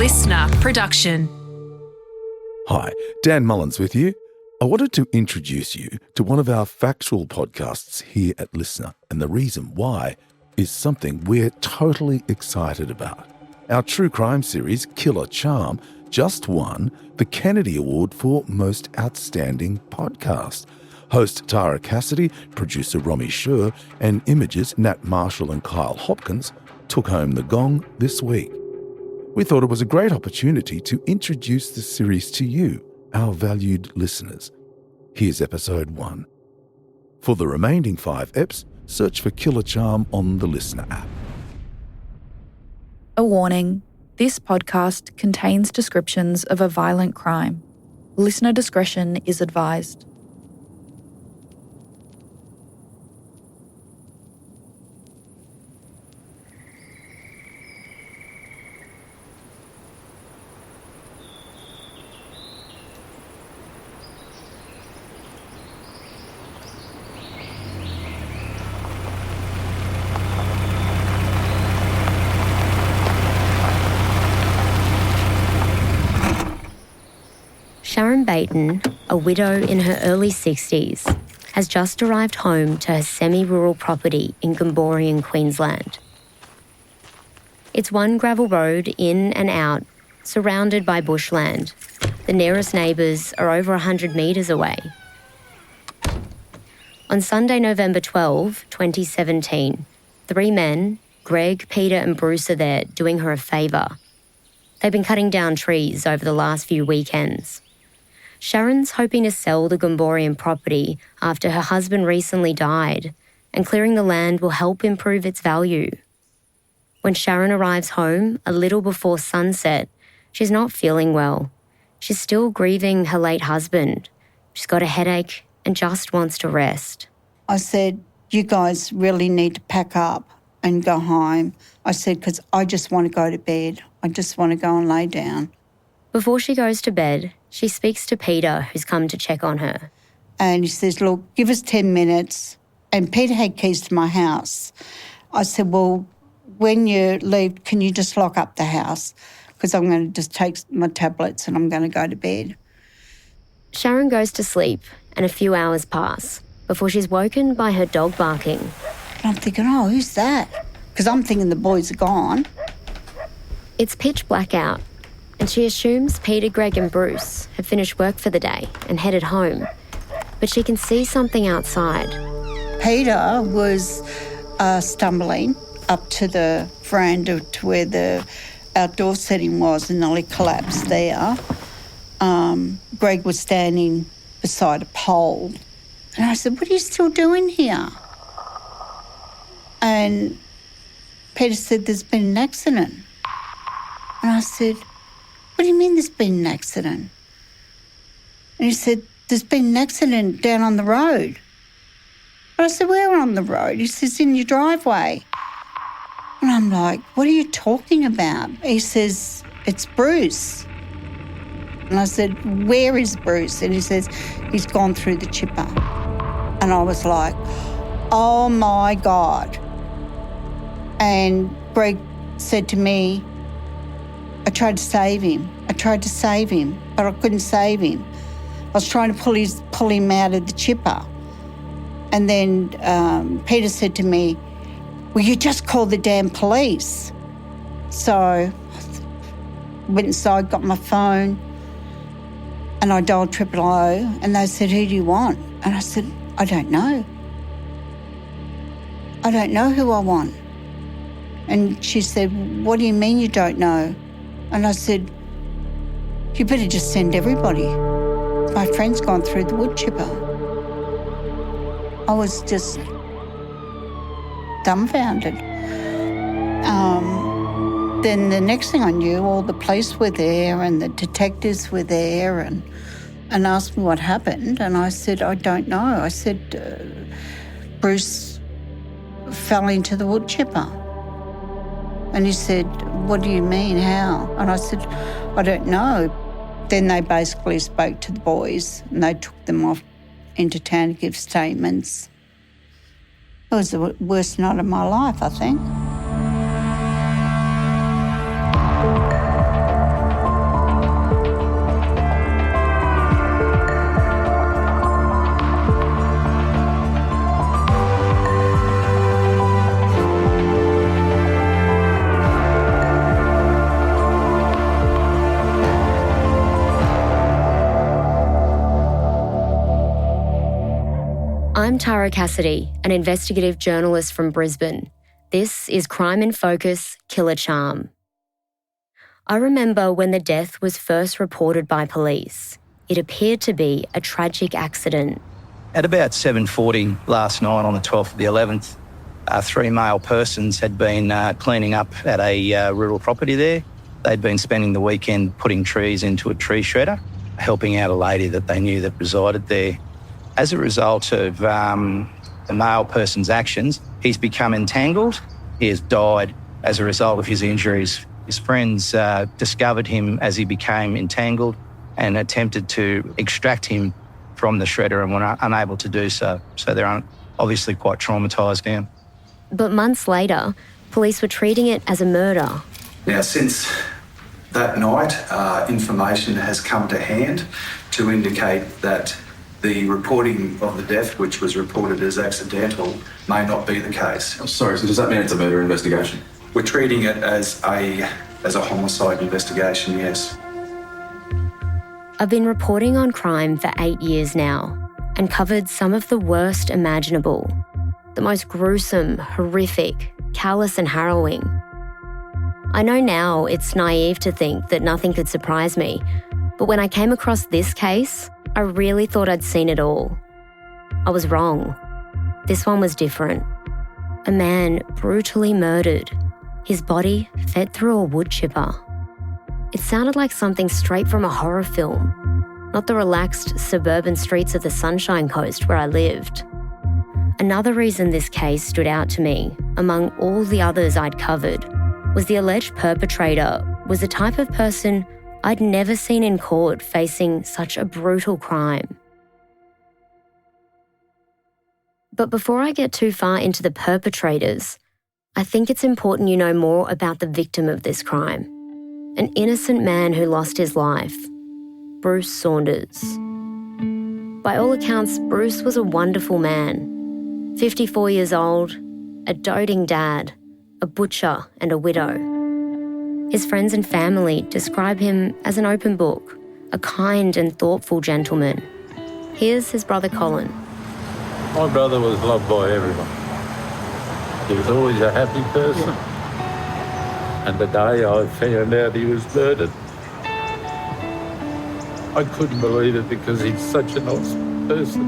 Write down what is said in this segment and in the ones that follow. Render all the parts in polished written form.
listener production. Hi, Dan Mullins with you. I wanted to introduce you to one of our factual podcasts here at Listener, and the reason why is something we're totally excited about. Our true crime series, Killer Charm, just won the Kennedy Award for Most Outstanding Podcast. Host Tara Cassidy, producer Romy Schur, and Images Nat Marshall and Kyle Hopkins took home the gong this week. We thought it was a great opportunity to introduce the series to you, our valued listeners. Here's episode 1. For the remaining 5 eps, search for Killer Charm on the Listener app. A warning. This podcast contains descriptions of a violent crime. Listener discretion is advised. Sharon Baton, a widow in her early 60s, has just arrived home to her semi-rural property in Gomborian, Queensland. It's one gravel road in and out, surrounded by bushland. The nearest neighbours are over 100 metres away. On Sunday, November 12, 2017, 3 men, Greg, Peter and Bruce, are there doing her a favour. They've been cutting down trees over the last few weekends. Sharon's hoping to sell the Gomborian property after her husband recently died, and clearing the land will help improve its value. When Sharon arrives home a little before sunset, she's not feeling well. She's still grieving her late husband. She's got a headache and just wants to rest. I said, you guys really need to pack up and go home. I said, because I just want to go to bed. I just want to go and lay down. Before she goes to bed, she speaks to Peter, who's come to check on her. And he says, look, give us 10 minutes. And Peter had keys to my house. I said, well, when you leave, can you just lock up the house? Because I'm going to just take my tablets and I'm going to go to bed. Sharon goes to sleep and a few hours pass before she's woken by her dog barking. And I'm thinking, oh, who's that? Because I'm thinking the boys are gone. It's pitch black out, and she assumes Peter, Greg and Bruce have finished work for the day and headed home. But she can see something outside. Peter was stumbling up to the veranda to where the outdoor setting was and nearly collapsed there. Greg was standing beside a pole. And I said, what are you still doing here? And Peter said, there's been an accident. And I said, what do you mean there's been an accident? And he said, there's been an accident down on the road. And I said, where on the road? He says, in your driveway. And I'm like, what are you talking about? He says, it's Bruce. And I said, where is Bruce? And he says, he's gone through the chipper. And I was like, oh my God. And Greg said to me, I tried to save him, but I couldn't save him. I was trying to pull him out of the chipper. And then Peter said to me, well, you just call the damn police. So I went inside, got my phone, and I dialed 000, and they said, who do you want? And I said, I don't know. I don't know who I want. And she said, what do you mean you don't know? And I said, you better just send everybody. My friend's gone through the woodchipper. I was just dumbfounded. Then the next thing I knew, all the police were there and the detectives were there and asked me what happened. And I said, I don't know. I said, Bruce fell into the woodchipper. And he said, what do you mean, how? And I said, I don't know. Then they basically spoke to the boys and they took them off into town to give statements. It was the worst night of my life, I think. I'm Tara Cassidy, an investigative journalist from Brisbane. This is Crime in Focus, Killer Charm. I remember when the death was first reported by police. It appeared to be a tragic accident. At about 7:40 last night on the 12th of the 11th, three male persons had been cleaning up at a rural property there. They'd been spending the weekend putting trees into a tree shredder, helping out a lady that they knew that resided there. As a result of the male person's actions, he's become entangled. He has died as a result of his injuries. His friends discovered him as he became entangled and attempted to extract him from the shredder and were unable to do so. So they're obviously quite traumatised now. But months later, police were treating it as a murder. Now, since that night, information has come to hand to indicate that the reporting of the death, which was reported as accidental, may not be the case. Sorry, so does that mean it's a murder investigation? We're treating it as a homicide investigation, yes. I've been reporting on crime for 8 years now and covered some of the worst imaginable. The most gruesome, horrific, callous and harrowing. I know now it's naive to think that nothing could surprise me, but when I came across this case, I really thought I'd seen it all. I was wrong. This one was different. A man brutally murdered. His body fed through a wood chipper. It sounded like something straight from a horror film, not the relaxed suburban streets of the Sunshine Coast where I lived. Another reason this case stood out to me, among all the others I'd covered, was the alleged perpetrator was the type of person I'd never seen in court facing such a brutal crime. But before I get too far into the perpetrators, I think it's important you know more about the victim of this crime. An innocent man who lost his life, Bruce Saunders. By all accounts, Bruce was a wonderful man. 54 years old, a doting dad, a butcher and a widow. His friends and family describe him as an open book, a kind and thoughtful gentleman. Here's his brother Colin. My brother was loved by everyone. He was always a happy person. And the day I found out he was murdered, I couldn't believe it because he's such a nice person.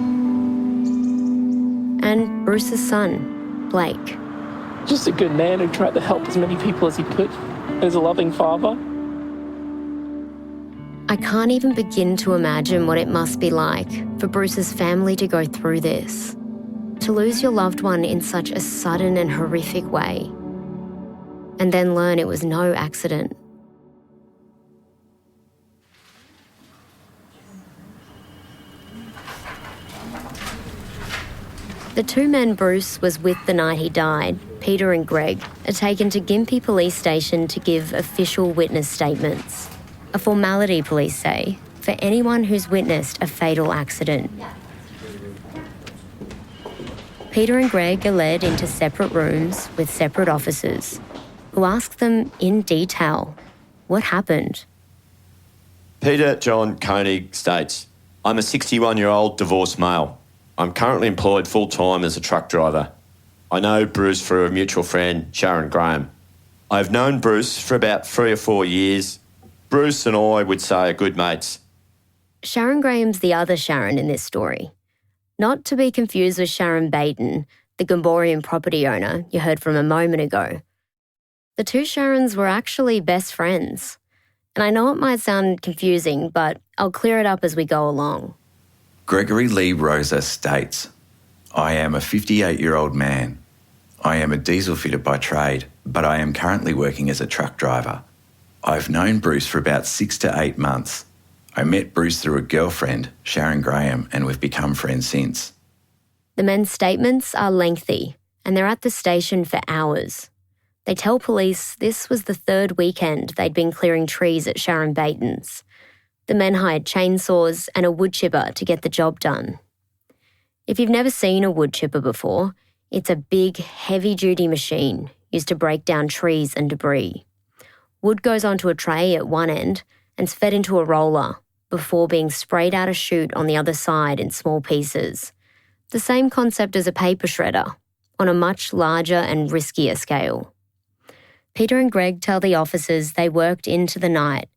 And Bruce's son, Blake. Just a good man who tried to help as many people as he could. As a loving father. I can't even begin to imagine what it must be like for Bruce's family to go through this. To lose your loved one in such a sudden and horrific way. And then learn it was no accident. The two men Bruce was with the night he died, Peter and Greg, are taken to Gympie Police Station to give official witness statements. A formality, police say, for anyone who's witnessed a fatal accident. Peter and Greg are led into separate rooms with separate officers, who ask them in detail what happened. Peter John Koenig states, I'm a 61-year-old divorced male. I'm currently employed full-time as a truck driver. I know Bruce through a mutual friend, Sharon Graham. I've known Bruce for about 3 or 4 years. Bruce and I would say are good mates. Sharon Graham's the other Sharon in this story. Not to be confused with Sharon Baden, the Gomborian property owner you heard from a moment ago. The two Sharons were actually best friends. And I know it might sound confusing, but I'll clear it up as we go along. Gregory Lee Rosa states, I am a 58-year-old man. I am a diesel fitter by trade, but I am currently working as a truck driver. I've known Bruce for about 6 to 8 months. I met Bruce through a girlfriend, Sharon Graham, and we've become friends since. The men's statements are lengthy, and they're at the station for hours. They tell police this was the third weekend they'd been clearing trees at Sharon Baden's. The men hired chainsaws and a wood chipper to get the job done. If you've never seen a wood chipper before, it's a big, heavy-duty machine used to break down trees and debris. Wood goes onto a tray at one end and's fed into a roller before being sprayed out a chute on the other side in small pieces. The same concept as a paper shredder, on a much larger and riskier scale. Peter and Greg tell the officers they worked into the night.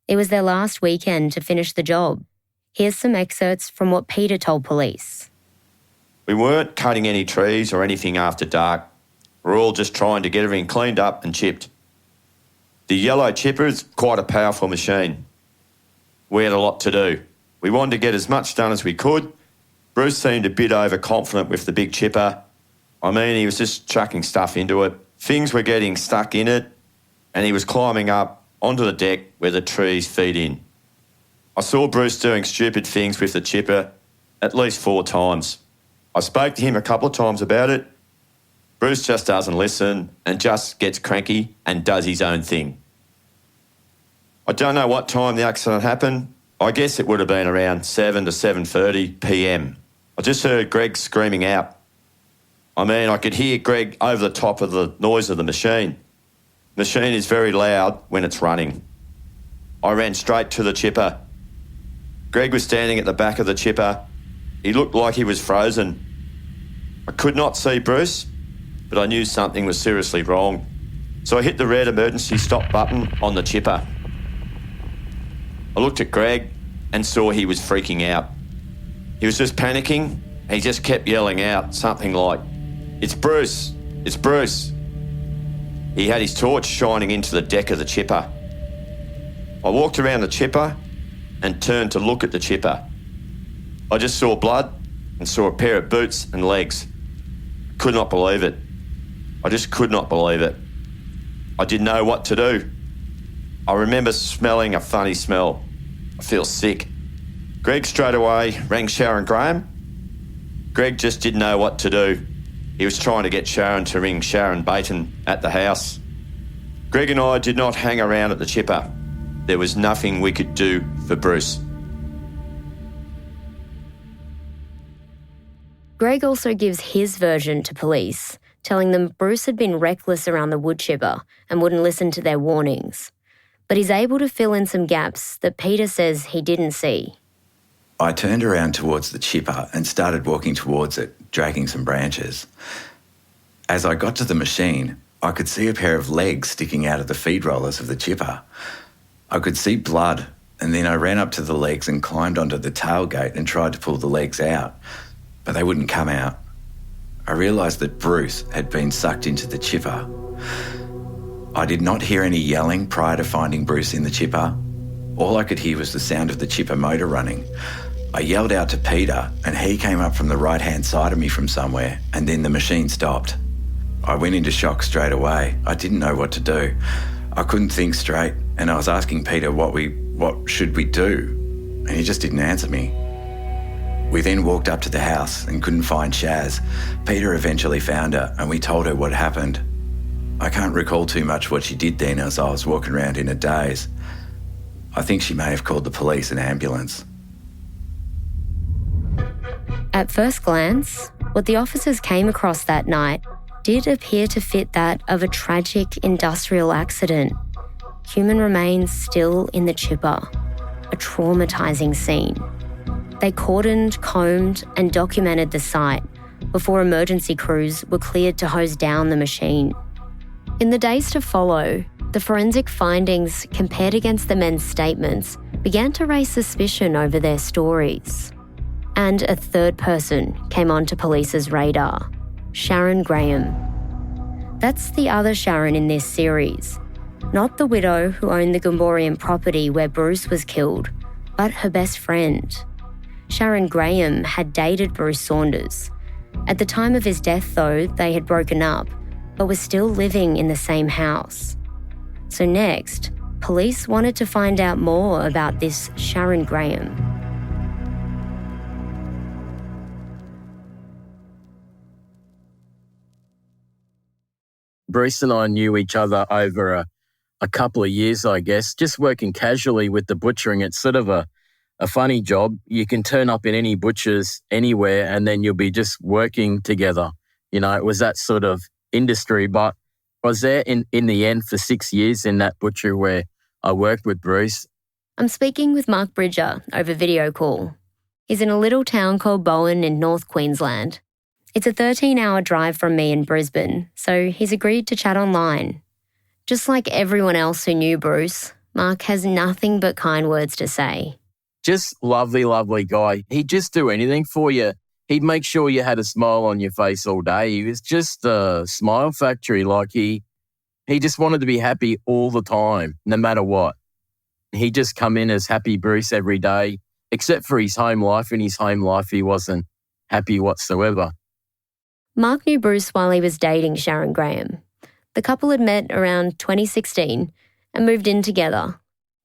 It was their last weekend to finish the job. Here's some excerpts from what Peter told police. We weren't cutting any trees or anything after dark. We're all just trying to get everything cleaned up and chipped. The yellow chipper is quite a powerful machine. We had a lot to do. We wanted to get as much done as we could. Bruce seemed a bit overconfident with the big chipper. I mean, he was just chucking stuff into it. Things were getting stuck in it, and he was climbing up onto the deck where the trees feed in. I saw Bruce doing stupid things with the chipper at least 4 times. I spoke to him a couple of times about it. Bruce just doesn't listen and just gets cranky and does his own thing. I don't know what time the accident happened. I guess it would have been around 7 to 7:30 p.m. I just heard Greg screaming out. I mean, I could hear Greg over the top of the noise of the machine. The machine is very loud when it's running. I ran straight to the chipper. Greg was standing at the back of the chipper. He looked like he was frozen. I could not see Bruce, but I knew something was seriously wrong. So I hit the red emergency stop button on the chipper. I looked at Greg and saw he was freaking out. He was just panicking. He just kept yelling out something like, "It's Bruce, it's Bruce." He had his torch shining into the deck of the chipper. I walked around the chipper and turned to look at the chipper. I just saw blood and saw a pair of boots and legs. Could not believe it. I just could not believe it. I didn't know what to do. I remember smelling a funny smell. I feel sick. Greg straight away rang Sharon Graham. Greg just didn't know what to do. He was trying to get Sharon to ring Sharon Baton at the house. Greg and I did not hang around at the chipper. There was nothing we could do for Bruce. Greg also gives his version to police, telling them Bruce had been reckless around the woodchipper and wouldn't listen to their warnings. But he's able to fill in some gaps that Peter says he didn't see. I turned around towards the chipper and started walking towards it, dragging some branches. As I got to the machine, I could see a pair of legs sticking out of the feed rollers of the chipper. I could see blood, and then I ran up to the legs and climbed onto the tailgate and tried to pull the legs out, but they wouldn't come out. I realised that Bruce had been sucked into the chipper. I did not hear any yelling prior to finding Bruce in the chipper. All I could hear was the sound of the chipper motor running. I yelled out to Peter and he came up from the right-hand side of me from somewhere, and then the machine stopped. I went into shock straight away. I didn't know what to do. I couldn't think straight, and I was asking Peter what should we do, and he just didn't answer me. We then walked up to the house and couldn't find Shaz. Peter eventually found her and we told her what happened. I can't recall too much what she did then, as I was walking around in a daze. I think she may have called the police and ambulance. At first glance, what the officers came across that night did appear to fit that of a tragic industrial accident. Human remains still in the chipper. A traumatising scene. They cordoned, combed and documented the site before emergency crews were cleared to hose down the machine. In the days to follow, the forensic findings compared against the men's statements began to raise suspicion over their stories. And a third person came onto police's radar, Sharon Graham. That's the other Sharon in this series, not the widow who owned the Gomborian property where Bruce was killed, but her best friend. Sharon Graham had dated Bruce Saunders. At the time of his death, though, they had broken up, but were still living in the same house. So next, police wanted to find out more about this Sharon Graham. Bruce and I knew each other over a couple of years, I guess, just working casually with the butchering. It's sort of a funny job. You can turn up in any butcher's anywhere and then you'll be just working together. You know, it was that sort of industry, but I was there in the end for 6 years in that butchery where I worked with Bruce. I'm speaking with Mark Bridger over video call. He's in a little town called Bowen in North Queensland. It's a 13-hour drive from me in Brisbane, so he's agreed to chat online. Just like everyone else who knew Bruce, Mark has nothing but kind words to say. Just lovely, lovely guy. He'd just do anything for you. He'd make sure you had a smile on your face all day. He was just a smile factory. Like he just wanted to be happy all the time, no matter what. He'd just come in as happy Bruce every day, except for his home life. In his home life, he wasn't happy whatsoever. Mark knew Bruce while he was dating Sharon Graham. The couple had met around 2016 and moved in together.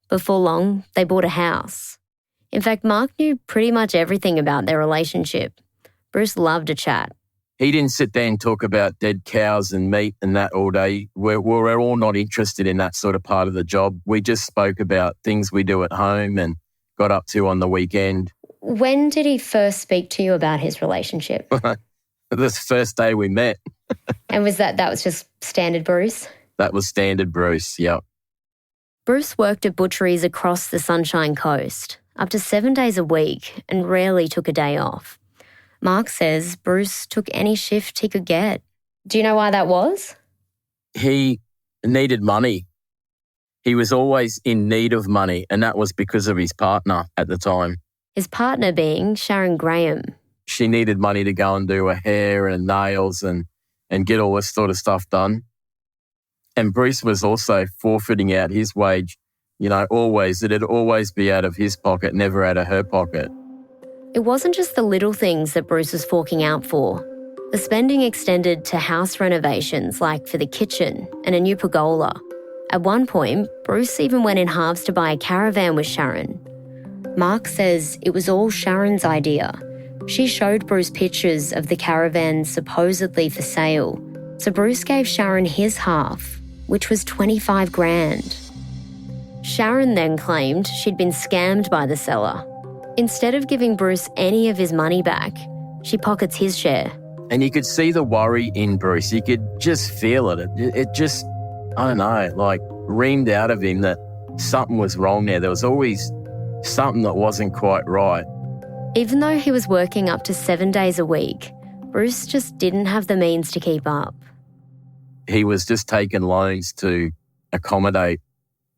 Before long, they bought a house. In fact, Mark knew pretty much everything about their relationship. Bruce loved to chat. He didn't sit there and talk about dead cows and meat and that all day. We're all not interested in that sort of part of the job. We just spoke about things we do at home and got up to on the weekend. When did he first speak to you about his relationship? The first day we met. And that was just standard Bruce? That was standard Bruce, yep. Bruce worked at butcheries across the Sunshine Coast, up to 7 days a week, and rarely took a day off. Mark says Bruce took any shift he could get. Do you know why that was? He needed money. He was always in need of money, and that was because of his partner at the time. His partner being Sharon Graham. She needed money to go and do her hair and nails and get all this sort of stuff done. And Bruce was also forfeiting out his wage, always. It'd always be out of his pocket, never out of her pocket. It wasn't just the little things that Bruce was forking out for. The spending extended to house renovations, like for the kitchen and a new pergola. At one point, Bruce even went in halves to buy a caravan with Sharon. Mark says it was all Sharon's idea. She showed Bruce pictures of the caravan supposedly for sale, so Bruce gave Sharon his half, which was $25,000. Sharon then claimed she'd been scammed by the seller. Instead of giving Bruce any of his money back, she pockets his share. And you could see the worry in Bruce. You could just feel it. It just, reamed out of him that something was wrong there. There was always something that wasn't quite right. Even though he was working up to 7 days a week, Bruce just didn't have the means to keep up. He was just taking loans to accommodate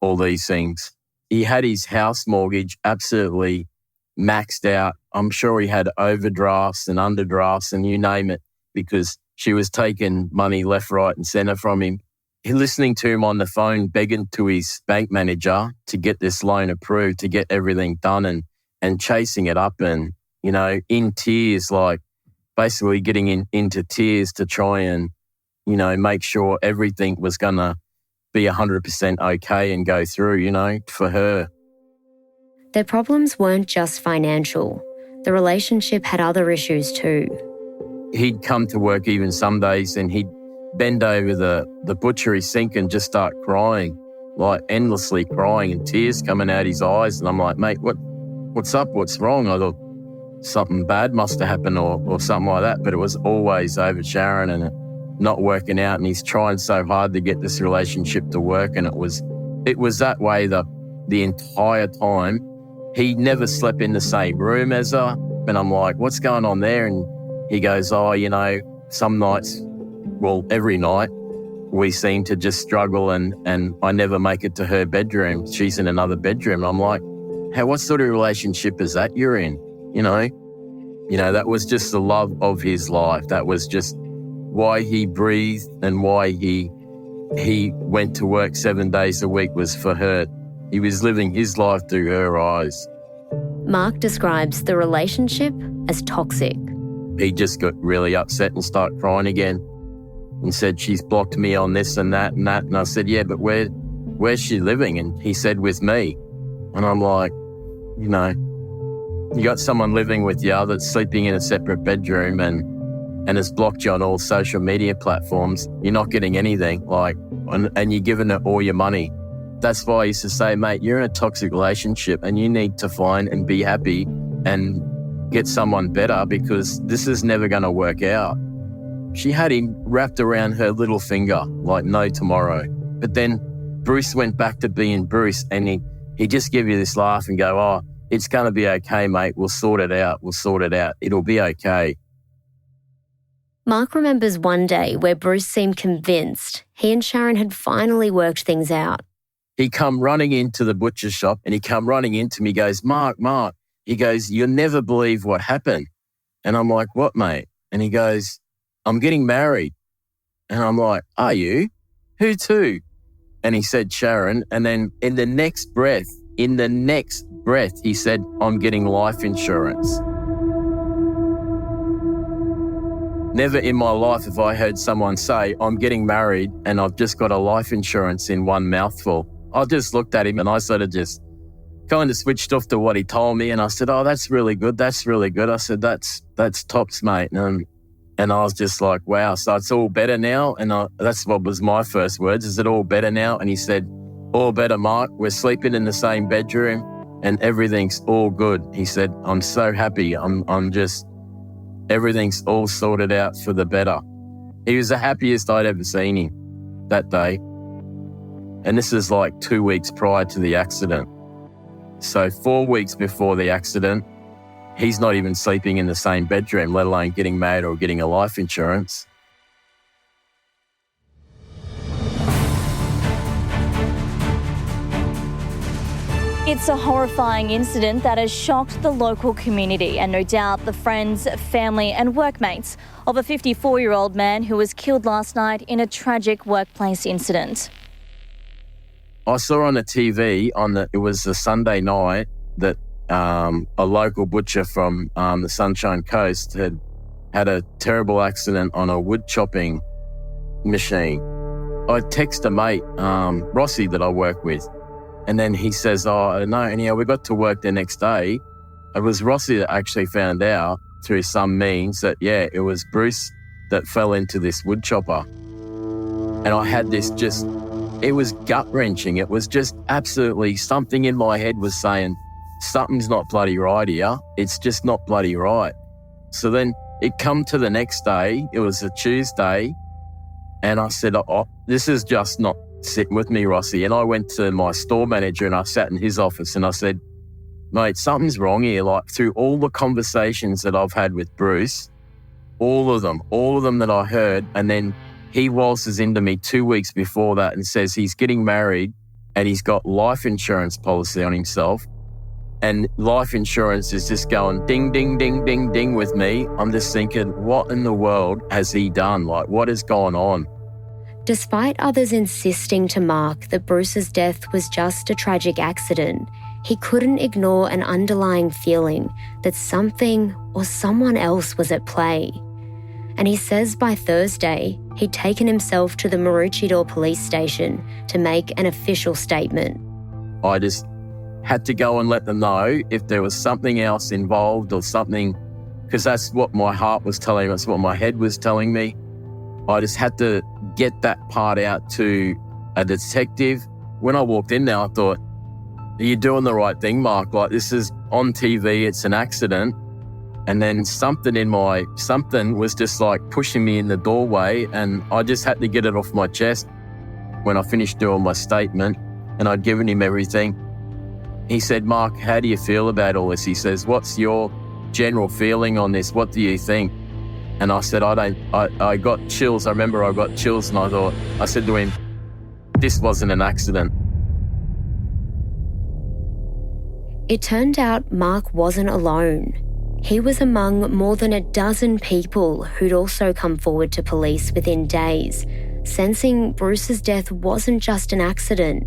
all these things. He had his house mortgage absolutely maxed out. I'm sure he had overdrafts and underdrafts and you name it, because she was taking money left, right and centre from him. He listening to him on the phone, begging to his bank manager to get this loan approved, to get everything done and chasing it up and, in tears, basically getting into tears to try and, make sure everything was going to be 100% okay and go through, for her. Their problems weren't just financial. The relationship had other issues too. He'd come to work even some days and he'd bend over the butchery sink and just start crying, endlessly crying and tears coming out his eyes. And I'm like, mate, what's up? What's wrong? I thought something bad must have happened or something like that. But it was always over Sharon and it not working out. And he's trying so hard to get this relationship to work. And it was that way the entire time. He never slept in the same room as her. And I'm like, what's going on there? And he goes, some nights, every night, we seem to just struggle and I never make it to her bedroom. She's in another bedroom. I'm like, hey, what sort of relationship is that you're in? That was just the love of his life. That was just why he breathed and why he went to work 7 days a week was for her. He was living his life through her eyes. Mark describes the relationship as toxic. He just got really upset and started crying again and said, she's blocked me on this and that and that. And I said, yeah, but where's she living? And he said, with me. And I'm like, you got someone living with you that's sleeping in a separate bedroom and has blocked you on all social media platforms. You're not getting anything, and you're giving her all your money. That's why I used to say, mate, you're in a toxic relationship and you need to find and be happy and get someone better because this is never going to work out. She had him wrapped around her little finger like no tomorrow. But then Bruce went back to being Bruce and he just give you this laugh and go, It's going to be okay, mate. We'll sort it out. It'll be okay. Mark remembers one day where Bruce seemed convinced he and Sharon had finally worked things out. He come running into the butcher shop and he come running into me, goes, Mark. He goes, you'll never believe what happened. And I'm like, what, mate? And he goes, I'm getting married. And I'm like, are you? Who to? And he said, Sharon. And then in the next breath, he said, I'm getting life insurance. Never in my life have I heard someone say, I'm getting married and I've just got a life insurance in one mouthful. I just looked at him and I sort of just kind of switched off to what he told me. And I said, oh, that's really good. I said, that's tops, mate. And I was just like, wow, so it's all better now? And that's what was my first words. Is it all better now? And he said, all better, Mark. We're sleeping in the same bedroom and everything's all good. He said, I'm so happy. Everything's all sorted out for the better. He was the happiest I'd ever seen him that day. And this is like 2 weeks prior to the accident. So 4 weeks before the accident, he's not even sleeping in the same bedroom, let alone getting married or getting a life insurance. It's a horrifying incident that has shocked the local community and no doubt the friends, family and workmates of a 54-year-old man who was killed last night in a tragic workplace incident. I saw on the TV, it was a Sunday night, that a local butcher from the Sunshine Coast had a terrible accident on a wood chopping machine. I text a mate, Rossi, that I work with, and then he says, oh, no, anyhow, we got to work the next day. It was Rossi that actually found out through some means that, yeah, it was Bruce that fell into this wood chopper. And I had this it was gut-wrenching. It was just absolutely something in my head was saying, something's not bloody right here. It's just not bloody right. So then it come to the next day. It was a Tuesday. And I said, oh, this is just not sitting with me, Rossi. And I went to my store manager and I sat in his office and I said, mate, something's wrong here. Like through all the conversations that I've had with Bruce, all of them that I heard, and then he waltzes into me 2 weeks before that and says he's getting married and he's got life insurance policy on himself. And life insurance is just going ding, ding, ding, ding, ding with me. I'm just thinking, what in the world has he done? Like, what has gone on? Despite others insisting to Mark that Bruce's death was just a tragic accident, he couldn't ignore an underlying feeling that something or someone else was at play. And he says by Thursday, he'd taken himself to the Maroochydore police station to make an official statement. I just had to go and let them know if there was something else involved or something, because that's what my heart was telling me, that's what my head was telling me. I just had to get that part out to a detective. When I walked in there, I thought, are you doing the right thing, Mark? Like, this is on TV, it's an accident. And then something was just like pushing me in the doorway, and I just had to get it off my chest when I finished doing my statement and I'd given him everything. He said, Mark, how do you feel about all this? He says, what's your general feeling on this? What do you think? And I said, I got chills. I remember I got chills and I said to him, this wasn't an accident. It turned out Mark wasn't alone. He was among more than a dozen people who'd also come forward to police within days, sensing Bruce's death wasn't just an accident.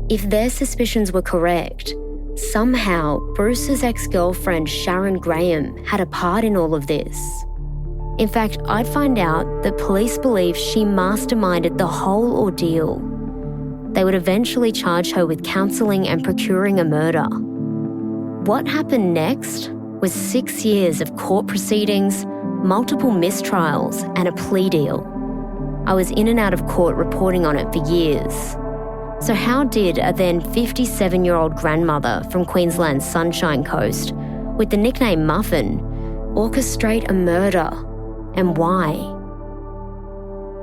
If their suspicions were correct, somehow Bruce's ex-girlfriend Sharon Graham had a part in all of this. In fact, I'd find out that police believe she masterminded the whole ordeal. They would eventually charge her with counselling and procuring a murder. What happened next was 6 years of court proceedings, multiple mistrials, and a plea deal. I was in and out of court reporting on it for years. So how did a then 57-year-old grandmother from Queensland's Sunshine Coast, with the nickname Muffin, orchestrate a murder, and why?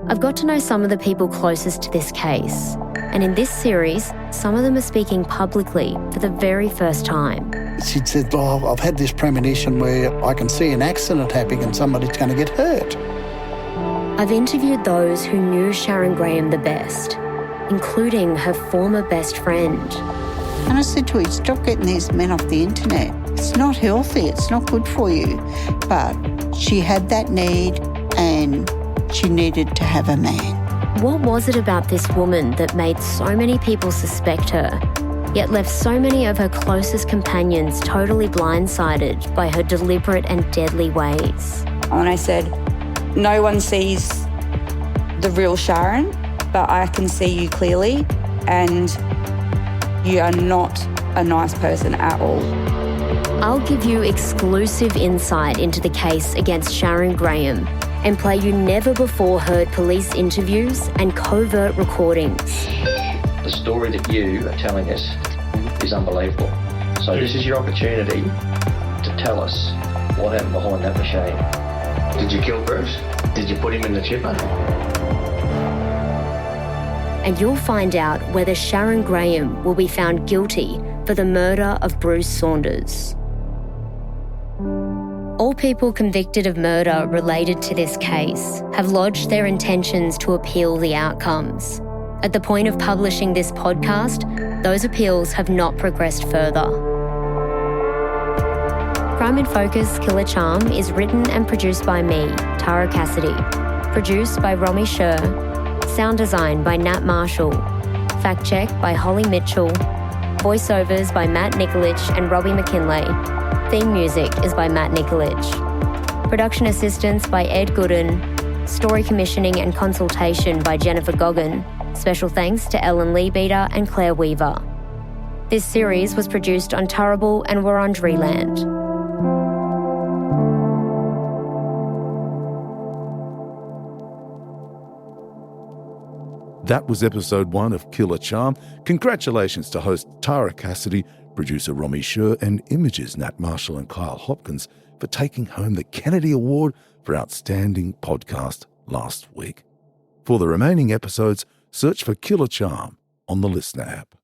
I've got to know some of the people closest to this case, and in this series, some of them are speaking publicly for the very first time. She said, oh, I've had this premonition where I can see an accident happening and somebody's going to get hurt. I've interviewed those who knew Sharon Graham the best, including her former best friend. And I said to her, stop getting these men off the internet. It's not healthy, it's not good for you. But she had that need and she needed to have a man. What was it about this woman that made so many people suspect her, yet left so many of her closest companions totally blindsided by her deliberate and deadly ways? And I said, no one sees the real Sharon, but I can see you clearly, and you are not a nice person at all. I'll give you exclusive insight into the case against Sharon Graham and play you never-before-heard police interviews and covert recordings. The story that you are telling us is unbelievable. So this is your opportunity to tell us what happened behind that machine. Did you kill Bruce? Did you put him in the chipper? And you'll find out whether Sharon Graham will be found guilty for the murder of Bruce Saunders. All people convicted of murder related to this case have lodged their intentions to appeal the outcomes. At the point of publishing this podcast, those appeals have not progressed further. Crime in Focus Killer Charm is written and produced by me, Tara Cassidy. Produced by Romy Sher. Sound design by Nat Marshall. Fact check by Holly Mitchell. Voiceovers by Matt Nikolic and Robbie McKinlay. Theme music is by Matt Nikolic. Production assistance by Ed Gooden. Story commissioning and consultation by Jennifer Goggin. Special thanks to Ellen Leabeater and Claire Weaver. This series was produced on Turrbal and Wurundjeri land. That was episode 1 of Killer Charm. Congratulations to host Tara Cassidy, producer Romy Sher, and Images Nat Marshall and Kyle Hopkins for taking home the Kennedy Award for Outstanding Podcast last week. For the remaining episodes, search for Killer Charm on the Listener app.